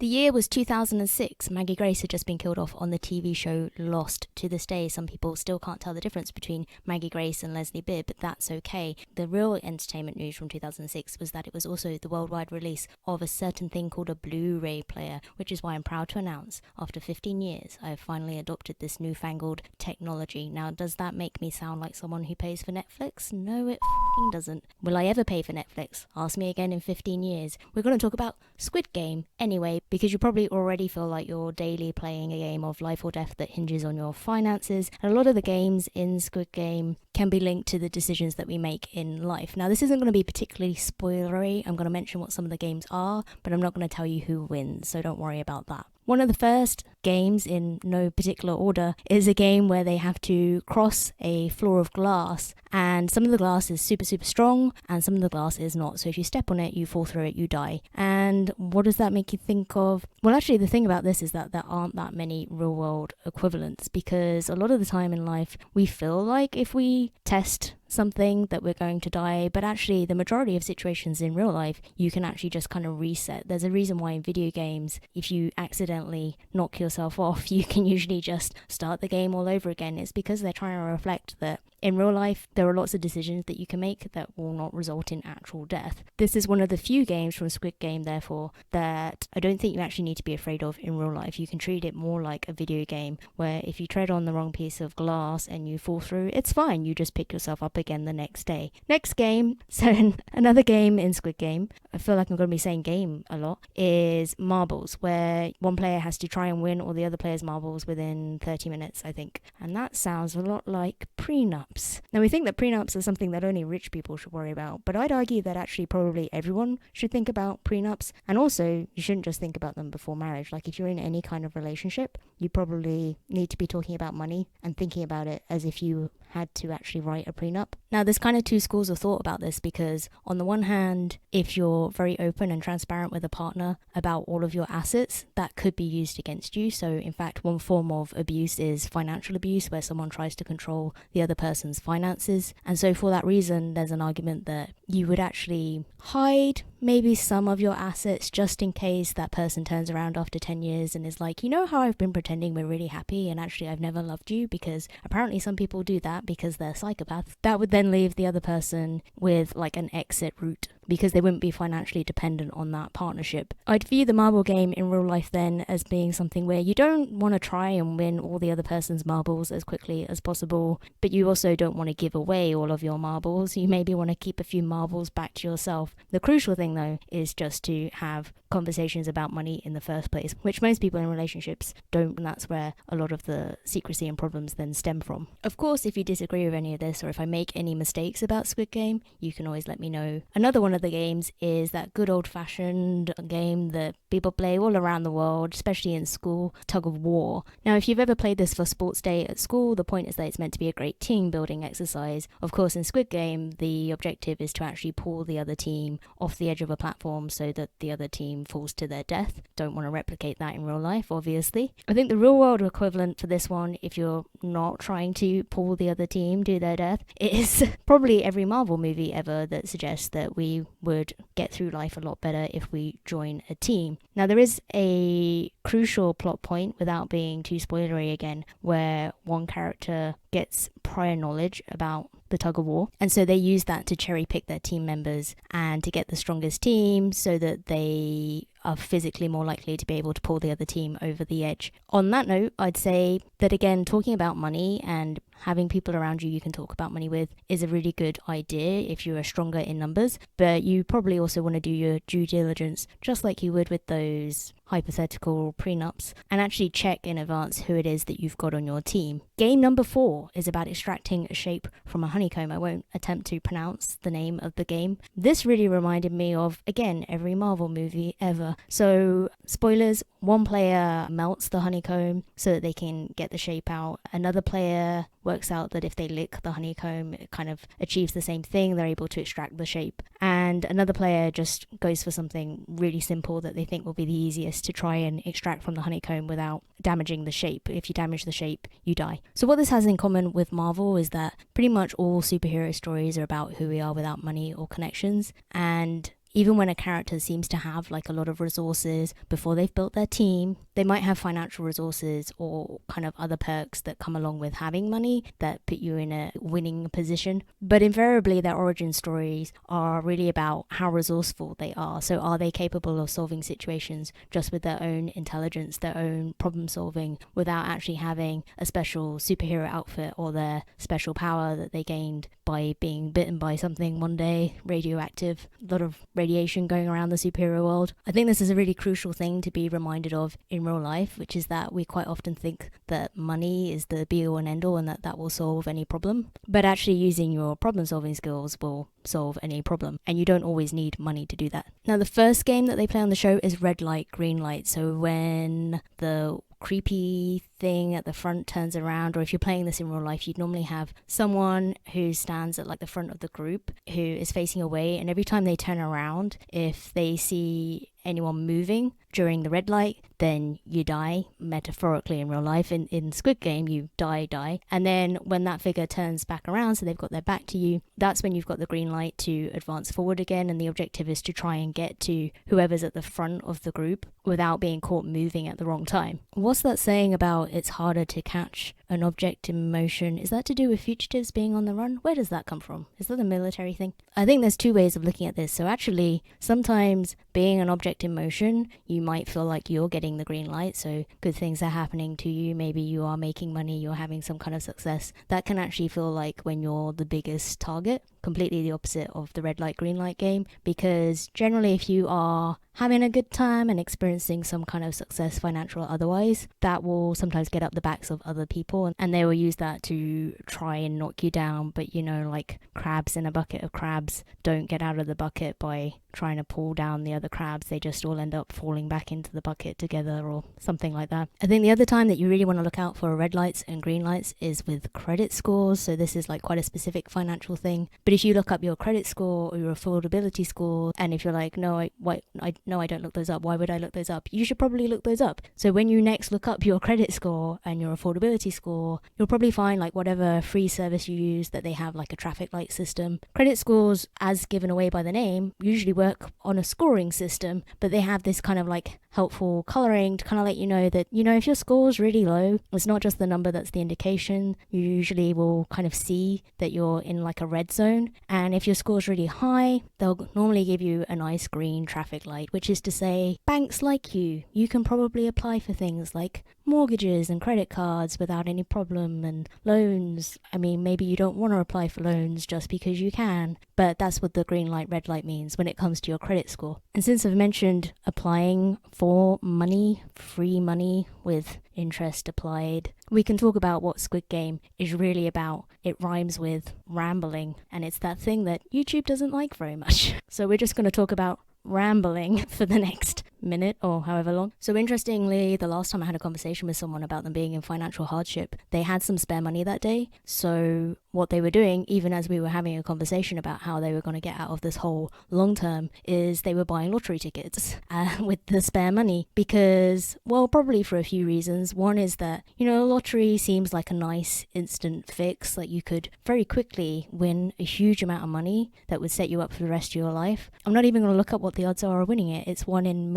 The year was 2006. Maggie Grace had just been killed off on the TV show Lost. To this day, some people still can't tell the difference between Maggie Grace and Leslie Bibb, but that's okay. The real entertainment news from 2006 was that it was also the worldwide release of a certain thing called a Blu-ray player, which is why I'm proud to announce, after 15 years, I have finally adopted this newfangled technology. Now, does that make me sound like someone who pays for Netflix? No, it f***ing doesn't. Will I ever pay for Netflix? Ask me again in 15 years. We're going to talk about Squid Game anyway, because you probably already feel like you're daily playing a game of life or death that hinges on your finances. And a lot of the games in Squid Game can be linked to the decisions that we make in life. Now, this isn't going to be particularly spoilery. I'm going to mention what some of the games are, but I'm not going to tell you who wins, so don't worry about that. One of the first games, in no particular order, is a game where they have to cross a floor of glass, and some of the glass is super strong and some of the glass is not. So if you step on it, you fall through it, you die. And what does that make you think of? Well, actually, the thing about this is that there aren't that many real world equivalents, because a lot of the time in life we feel like if we test something that we're going to die, but actually the majority of situations in real life you can actually just kind of reset. There's a reason why in video games, if you accidentally knock yourself off, you can usually just start the game all over again. It's because they're trying to reflect that in real life there are lots of decisions that you can make that will not result in actual death. This is one of the few games from Squid Game, therefore, that I don't think you actually need to be afraid of in real life. You can treat it more like a video game where if you tread on the wrong piece of glass and you fall through, it's fine, you just pick yourself up again the next day. Next game, so another game in Squid Game, I feel like I'm going to be saying game a lot, is marbles, where one player has to try and win all the other players' marbles within 30 minutes, I think. And that sounds a lot like prenups. Now, we think that prenups are something that only rich people should worry about, but I'd argue that actually probably everyone should think about prenups. And also, you shouldn't just think about them before marriage. Like, if you're in any kind of relationship, you probably need to be talking about money and thinking about it as if you had to actually write a prenup. Now, there's kind of two schools of thought about this, because on the one hand, if you're very open and transparent with a partner about all of your assets, that could be used against you. So in fact, one form of abuse is financial abuse, where someone tries to control the other person's finances. And so for that reason, there's an argument that you would actually hide maybe some of your assets just in case that person turns around after 10 years and is like, you know how I've been pretending we're really happy and actually I've never loved you? Because apparently some people do that because they're psychopaths. That would then leave the other person with like an exit route, because they wouldn't be financially dependent on that partnership. I'd view the marble game in real life then as being something where you don't want to try and win all the other person's marbles as quickly as possible, but you also don't want to give away all of your marbles. You maybe want to keep a few marbles back to yourself. The crucial thing though is just to have conversations about money in the first place, which most people in relationships don't, and that's where a lot of the secrecy and problems then stem from. Of course, if you disagree with any of this, or if I make any mistakes about Squid Game, you can always let me know. Another one of the games is that good old-fashioned game that people play all around the world, especially in school, Tug of War. Now, if you've ever played this for sports day at school, the point is that it's meant to be a great team building exercise. Of course, in Squid Game, the objective is to actually pull the other team off the edge of a platform so that the other team falls to their death. Don't want to replicate that in real life, obviously. I think the real world equivalent for this one, if you're not trying to pull the other team to their death, is probably every Marvel movie ever that suggests that we would get through life a lot better if we join a team. Now, there is a crucial plot point, without being too spoilery again, where one character gets prior knowledge about the tug of war, and so they use that to cherry pick their team members and to get the strongest team so that they are physically more likely to be able to pull the other team over the edge. On that note, I'd say that again, talking about money and having people around you can talk about money with is a really good idea if you are stronger in numbers, but you probably also want to do your due diligence just like you would with those hypothetical prenups, and actually check in advance who it is that you've got on your team. Game number 4 is about extracting a shape from a honeycomb. I won't attempt to pronounce the name of the game. This really reminded me of, again, every Marvel movie ever. So, spoilers, one player melts the honeycomb so that they can get the shape out. Another player works out that if they lick the honeycomb, it kind of achieves the same thing. They're able to extract the shape. And another player just goes for something really simple that they think will be the easiest to try and extract from the honeycomb without damaging the shape. If you damage the shape, you die. So what this has in common with Marvel is that pretty much all superhero stories are about who we are without money or connections. And even when a character seems to have like a lot of resources before they've built their team, they might have financial resources or kind of other perks that come along with having money that put you in a winning position. But invariably, their origin stories are really about how resourceful they are. So are they capable of solving situations just with their own intelligence, their own problem solving, without actually having a special superhero outfit or their special power that they gained by being bitten by something one day, radioactive, a lot of radiation going around the superhero world. I think this is a really crucial thing to be reminded of in real life, which is that we quite often think that money is the be all and end all and that will solve any problem. But actually using your problem solving skills will solve any problem, and you don't always need money to do that. Now, the first game that they play on the show is red light, green light. So when the creepy thing at the front turns around, or if you're playing this in real life, you'd normally have someone who stands at like the front of the group who is facing away, and every time they turn around, if they see anyone moving during the red light, then you die, metaphorically in real life. In Squid Game, you die. And then when that figure turns back around, so they've got their back to you, that's when you've got the green light to advance forward again. And the objective is to try and get to whoever's at the front of the group without being caught moving at the wrong time. What's that saying about it's harder to catch an object in motion? Is that to do with fugitives being on the run? Where does that come from? Is that a military thing? I think there's two ways of looking at this. So actually, sometimes being an object in motion, you might feel like you're getting the green light, so good things are happening to you. Maybe you are making money, you're having some kind of success. That can actually feel like when you're the biggest target. Completely the opposite of the red light, green light game, because generally if you are having a good time and experiencing some kind of success, financial or otherwise, that will sometimes get up the backs of other people, and they will use that to try and knock you down. But you know, like crabs in a bucket of crabs don't get out of the bucket by trying to pull down the other crabs. They just all end up falling back into the bucket together or something like that. I think the other time that you really want to look out for red lights and green lights is with credit scores. So this is like quite a specific financial thing. But if you look up your credit score or your affordability score, and if you're like, no, I don't look those up, why would I look those up? You should probably look those up. So when you next look up your credit score and your affordability score, you'll probably find like whatever free service you use that they have like a traffic light system. Credit scores, as given away by the name, usually work on a scoring system, but they have this kind of like helpful coloring to kind of let you know that, you know, if your score's really low, it's not just the number that's the indication. You usually will kind of see that you're in like a red zone. And if your score's really high, they'll normally give you a nice green traffic light, which is to say, banks like you can probably apply for things like mortgages and credit cards without any problem, and loans. I mean, maybe you don't want to apply for loans just because you can, but that's what the green light, red light means when it comes to your credit score. And since I've mentioned applying for money, free money with interest applied, we can talk about what Squid Game is really about. It rhymes with rambling, and it's that thing that YouTube doesn't like very much. So we're just going to talk about rambling for the next minute or however long. So interestingly, the last time I had a conversation with someone about them being in financial hardship, they had some spare money that day. So what they were doing, even as we were having a conversation about how they were going to get out of this whole long term, is they were buying lottery tickets with the spare money because, well, probably for a few reasons. One is that, you know, lottery seems like a nice instant fix. Like you could very quickly win a huge amount of money that would set you up for the rest of your life. I'm not even going to look up what the odds are of winning it. It's 1 in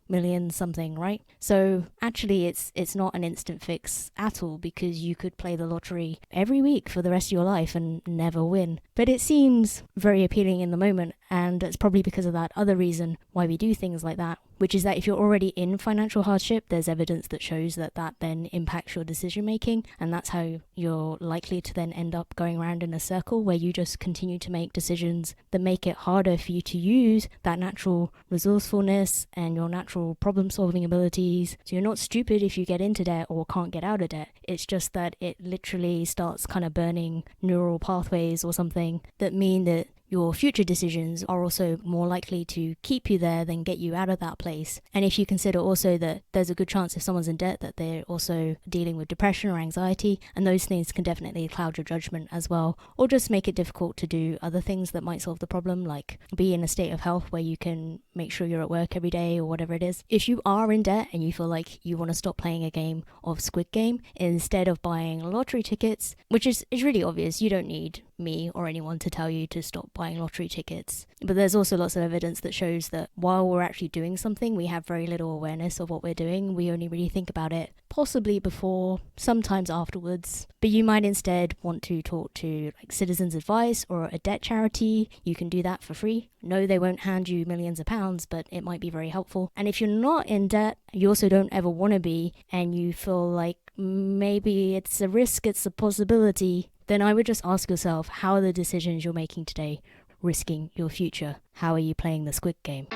million something, right? So actually it's not an instant fix at all, because you could play the lottery every week for the rest of your life and never win. But it seems very appealing in the moment, and it's probably because of that other reason why we do things like that, which is that if you're already in financial hardship, there's evidence that shows that then impacts your decision making, and that's how you're likely to then end up going around in a circle where you just continue to make decisions that make it harder for you to use that natural resourcefulness and your natural problem solving abilities. So you're not stupid if you get into debt or can't get out of debt. It's just that it literally starts kind of burning neural pathways or something that mean that your future decisions are also more likely to keep you there than get you out of that place. And if you consider also that there's a good chance if someone's in debt that they're also dealing with depression or anxiety, and those things can definitely cloud your judgment as well, or just make it difficult to do other things that might solve the problem, like be in a state of health where you can make sure you're at work every day or whatever it is. If you are in debt and you feel like you want to stop playing a game of Squid Game, instead of buying lottery tickets, which is really obvious, you don't need me or anyone to tell you to stop buying lottery tickets. But there's also lots of evidence that shows that while we're actually doing something, we have very little awareness of what we're doing. We only really think about it possibly before, sometimes afterwards. But you might instead want to talk to like Citizens Advice or a debt charity. You can do that for free. No, they won't hand you millions of pounds, but it might be very helpful. And if you're not in debt, you also don't ever want to be, and you feel like maybe it's a risk, it's a possibility, then I would just ask yourself, how are the decisions you're making today risking your future? How are you playing the Squid Game?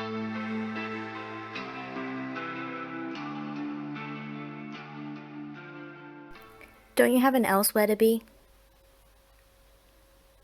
Don't you have an elsewhere to be?